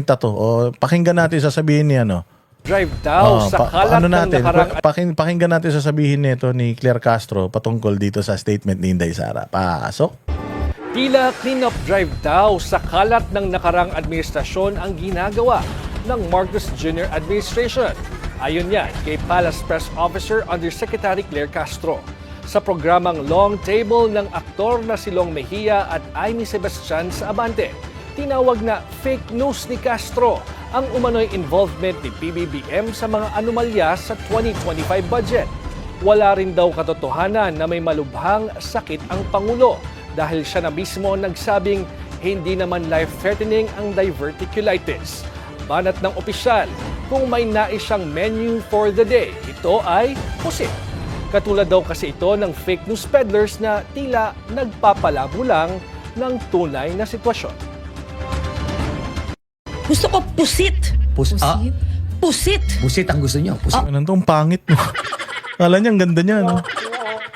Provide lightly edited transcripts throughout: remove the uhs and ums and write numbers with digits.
to. O, pakinggan natin sasabihin ni ano. Drive daw sa kalat ano ng natin? nakarang Pakinggan natin sasabihin nito ni Claire Castro patungkol dito sa statement ni Inday Sara. Pasok. tila cleanup drive daw sa kalat ng nakarang administrasyon ang ginagawa ng Marcos Jr. administration. Ayon yan kay Palace Press Officer Undersecretary Claire Castro. Sa programang Long Table ng aktor na si Long Mejia at Amy Sebastian sa Abante, tinawag na fake news ni Castro ang umano'y involvement ni PBBM sa mga anomalya sa 2025 budget. Wala rin daw katotohanan na may malubhang sakit ang Pangulo dahil siya na mismo nagsabing hindi naman life-threatening ang diverticulitis. Banat ng opisyal, kung may nais siyang menu for the day, ito ay pusit. Katulad daw kasi ito ng fake news peddlers na tila nagpapalabo lang ng tunay na sitwasyon. Gusto ko pusit. Pusit? Pusit. Pusit ang gusto niyo? Pusit. Ano tong pangit no? Kala niya ang ganda niya no?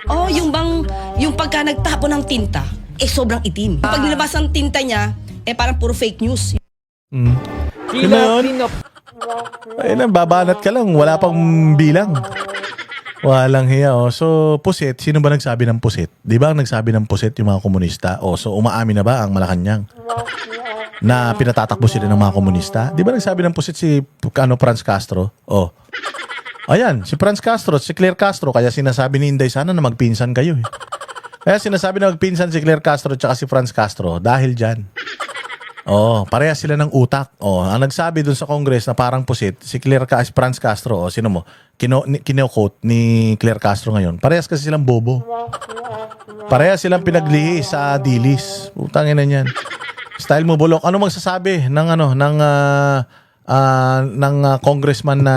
Oh, yung pagka nagtapo ng tinta, sobrang itim. Pag nilabas ang tinta niya, parang puro fake news. Tila cleanup Ay lang, babanat ka lang. Wala pang bilang. Walang hiya, oh. So, pusit, sino ba nagsabi ng pusit? Di ba ang nagsabi ng pusit yung mga komunista? Oh, so umaamin na ba ang Malacanang? Na pinatatakbo sila ng mga komunista? Di ba nagsabi ng pusit si Franz Castro? Oh. Ayan, si Franz Castro, si Claire Castro, kaya sinasabi ni Inday sana na magpinsan kayo eh. Kaya sinasabi na magpinsan si Claire Castro at si Franz Castro dahil dyan. Oh, parehas sila ng utak. Oh, ang nagsabi dun sa Congress na parang pusit, si Franz Castro, oh, sino mo? Kino-quote ni Claire Castro ngayon. Parehas kasi silang bobo. Parehas silang pinaglihi sa dilis. Putangin na niyan. Style mo bulok. Ano magsasabi ng congressman na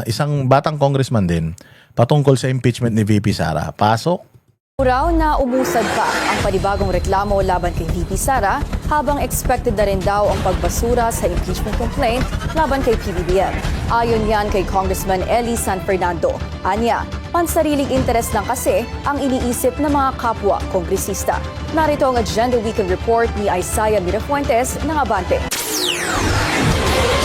isang batang congressman din patungkol sa impeachment ni VP Sara? Pasok. Raw na umusad pa ang panibagong reklamo laban kay VP Sara habang expected na rin daw ang pagbasura sa impeachment complaint laban kay PBBM. Ayon yan kay Congressman Eli San Fernando. Anya, pansariling interes lang kasi ang iniisip ng mga kapwa kongresista. Narito ang Agenda Weekend Report ni Isaiah Mirafuentes ng Abante.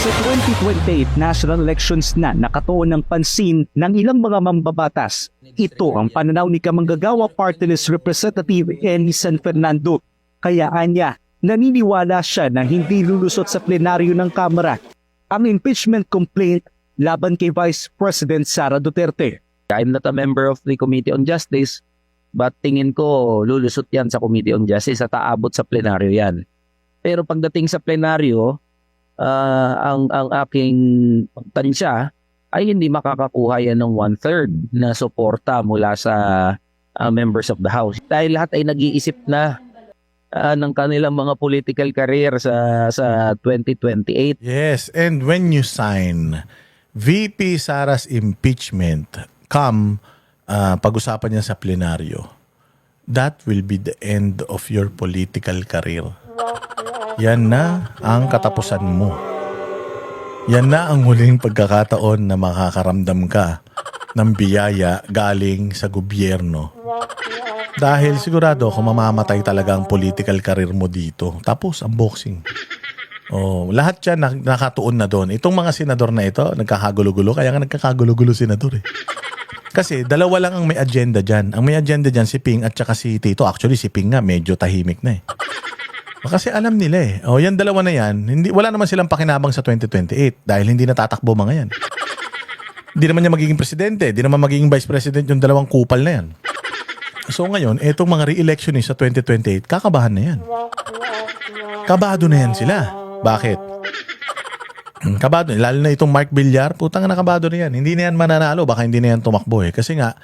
Sa 2028 national elections na nakatuon ng pansin ng ilang mga mambabatas. Ito ang pananaw ni Kamanggagawa Party List Representative Eli San Fernando. Kaya anya, naniniwala siya na hindi lulusot sa plenaryo ng Kamara ang impeachment complaint laban kay Vice President Sara Duterte. I'm not a member of the Committee on Justice, but tingin ko lulusot yan sa Committee on Justice at aabot sa plenaryo yan. Pero pagdating sa plenaryo, ang aking tansya ay hindi makakakuha yan ng 1/3 na suporta mula sa members of the House. Dahil lahat ay nag-iisip na ng kanilang mga political career sa 2028. Yes, and when you sign VP Sara's impeachment, pag-usapan niya sa plenaryo, that will be the end of your political career. Yan na ang katapusan mo. Yan na ang huling pagkakataon na makakaramdam ka ng biyaya galing sa gobyerno. Dahil sigurado kung mamamatay talaga ang political career mo dito. Tapos ang boxing. Oh, lahat yan nakatuon na doon. Itong mga senador na ito, nagkakagulo-gulo. Kaya nga nagkakagulo-gulo senador eh. Kasi dalawa lang ang may agenda dyan. Ang may agenda dyan si Ping at saka si Tito. Actually si Ping nga medyo tahimik na eh. Kasi alam nila eh. O yan dalawa na yan, wala naman silang pakinabang sa 2028 dahil hindi natatakbo mga yan. Hindi naman niya magiging presidente, hindi naman magiging vice president yung dalawang kupal na yan. So ngayon, etong mga re-electionist sa 2028, kakabahan na yan. Kabado na yan sila. Bakit? Kabado. Lalo na itong Mark Villar, putang na kabado na yan. Hindi na yan mananalo, baka hindi na yan tumakbo eh. Kasi nga,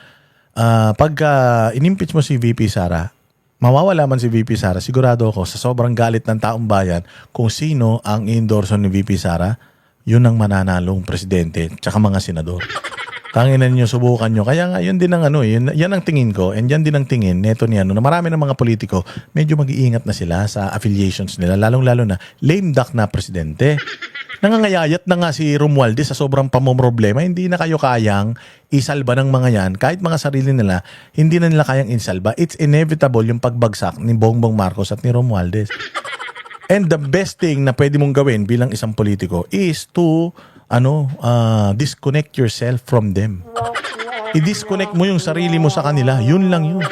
pagka in-impeach mo si VP Sara, mawawala man si VP Sara, sigurado ako sa sobrang galit ng taong bayan kung sino ang i-endorso ni VP Sara, yun ang mananalong presidente tsaka mga senador. Tanginan nyo, subukan nyo. Kaya nga, yun din ang yan ang tingin ko and yan din ang tingin neto niya na marami ng mga politiko medyo mag-iingat na sila sa affiliations nila, lalong-lalo na lame duck na presidente. Nangangayayat na nga si Romualdez sa sobrang pamomroblema, hindi na kayo kayang isalba ng mga yan. Kahit mga sarili nila, hindi na nila kayang insalba. It's inevitable yung pagbagsak ni Bongbong Marcos at ni Romualdez. And the best thing na pwede mong gawin bilang isang politiko is to disconnect yourself from them. I-disconnect mo yung sarili mo sa kanila. Yun lang yun.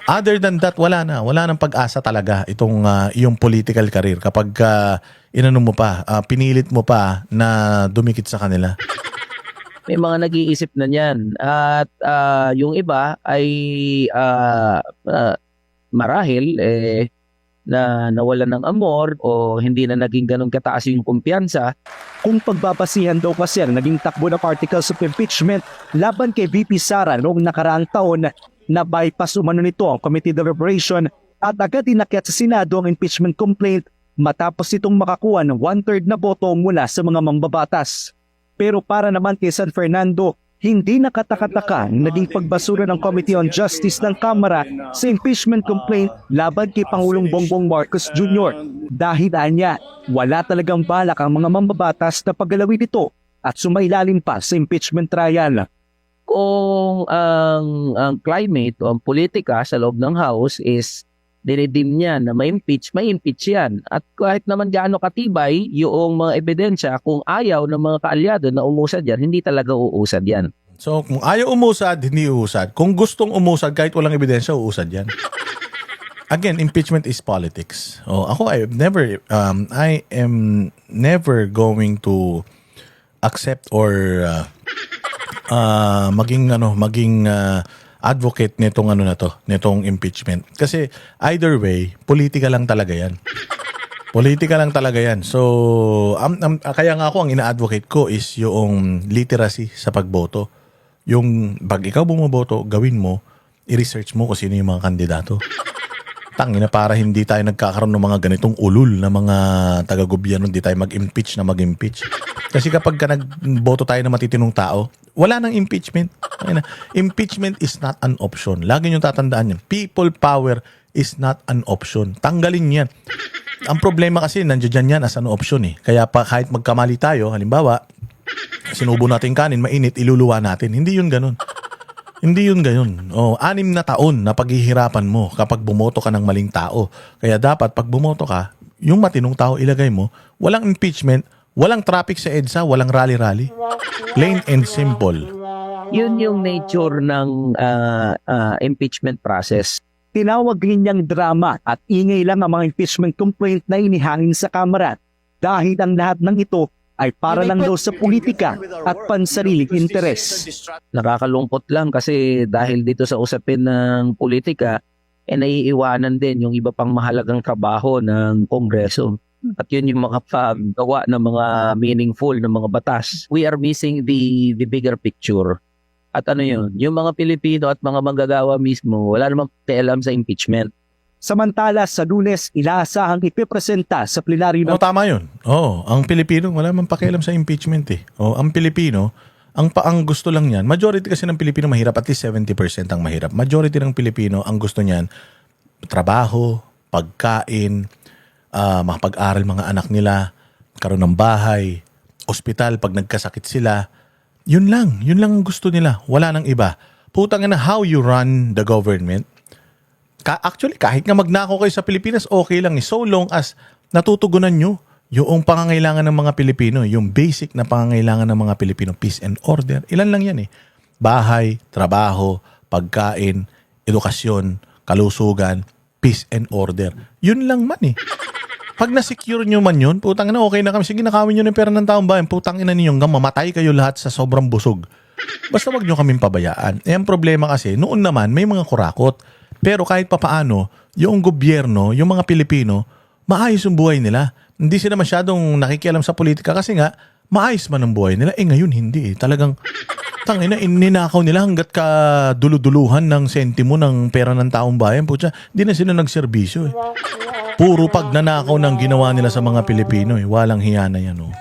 Other than that, wala na. Wala nang pag-asa talaga itong yung political career. Kapag pinilit mo pa na dumikit sa kanila. May mga nag-iisip na niyan. At yung iba ay marahil na nawalan ng amor o hindi na naging ganun kataas yung kumpiyansa. Kung pagbabasihan daw kasi ang naging takbo ng articles of impeachment laban kay VP Sara noong nakaraang taon na bypass umano nito ang Committee Deliberation at agad inakyat sa Senado ang impeachment complaint matapos itong makakuha ng 1/3 na boto mula sa mga mambabatas. Pero para naman kay San Fernando, hindi nakataka-taka ang naging pagbasura ng Committee on Justice ng Kamara sa impeachment complaint laban kay Pangulong Bongbong Marcos Jr. Dahil anya, wala talagang balak ang mga mambabatas na paggalawin ito at sumailalim pa sa impeachment trial. Kung ang climate o ang politika sa loob ng House is dinidim niya na may impeach yan. At kahit naman gaano katibay yung mga ebidensya, kung ayaw ng mga kaalyado na umusad yan, hindi talaga uusad yan. So, kung ayaw umusad, hindi uusad. Kung gustong umusad, kahit walang ebidensya, uusad yan. Again, impeachment is politics. Ako, I am never going to accept or maging advocate nitong impeachment. Kasi either way, politika lang talaga yan. Politika lang talaga yan. So, kaya nga ako ang ina-advocate ko is yung literacy sa pagboto. Yung pag ikaw bumoboto, gawin mo, i-research mo kung sino yung mga kandidato. Tangina, para hindi tayo nagkakaroon ng mga ganitong ulul na mga taga-gobyerno, hindi tayo mag-impeach. Kasi kapag nagboto tayo ng matitinong tao, wala nang impeachment. Impeachment is not an option. Lagi nyo tatandaan yan. People power is not an option. Tanggalin yan. Ang problema kasi, nandiyan yan as an option eh. Kaya pa kahit magkamali tayo, halimbawa, sinubo natin kanin, mainit, iluluwa natin. Hindi yun ganun. Hindi yun ganun. 6 na taon na paghihirapan mo kapag bumoto ka ng maling tao. Kaya dapat pag bumoto ka, yung matinong tao ilagay mo, walang impeachment, walang traffic sa EDSA, walang rally-rally. Plain and simple. Yun yung nature ng impeachment process. Tinawag rin niyang drama at ingay lang ang mga impeachment complaint na inihangin sa Kamara dahil ang lahat ng ito ay para lang daw sa politika at pansariling interes. Nakakalungkot lang kasi dahil dito sa usapin ng politika, naiiwanan din yung iba pang mahalagang trabaho ng Kongreso. At yun yung mga paggawa ng mga meaningful na mga batas. We are missing the bigger picture. At ano yun, yung mga Pilipino at mga manggagawa mismo, wala namang pakialam sa impeachment. Samantala sa Lunes, inaasahang ipipresenta sa plenaryo ng... Tama yun. Ang Pilipino, wala man pakialam sa impeachment eh. Ang Pilipino, ang gusto lang yan, majority kasi ng Pilipino mahirap, at least 70% ang mahirap. Majority ng Pilipino, ang gusto niyan, trabaho, pagkain, makapag-aral mga anak nila, karoon ng bahay, ospital pag nagkasakit sila. Yun lang ang gusto nila. Wala nang iba. Putang ina, how you run the government. Actually, kahit nga magnakaw kayo sa Pilipinas, okay lang. So long as natutugunan nyo yung pangangailangan ng mga Pilipino, yung basic na pangangailangan ng mga Pilipino, peace and order. Ilan lang yan eh. Bahay, trabaho, pagkain, edukasyon, kalusugan, peace and order. Yun lang man eh. Pag na-secure nyo man yun, putang ina, okay na kami. Sige, nakawin nyo ng pera ng taong bayan. Putang ina ninyo, mamatay kayo lahat sa sobrang busog. Basta wag nyo kaming pabayaan. Ang problema kasi, noon naman, may mga kurakot. Pero kahit papaano, yung gobyerno, yung mga Pilipino, maayos yung buhay nila. Hindi sila masyadong nakikialam sa politika kasi nga, maayos man ang buhay nila. Ngayon hindi eh. Talagang, tangina, ninakaw nila hanggat ka duluduluhan ng sentimo ng pera ng taong bayan. Putya, hindi na sila nagserbisyo eh. Puro pagnanakaw ng ginawa nila sa mga Pilipino eh. Walang hiya na yan oh.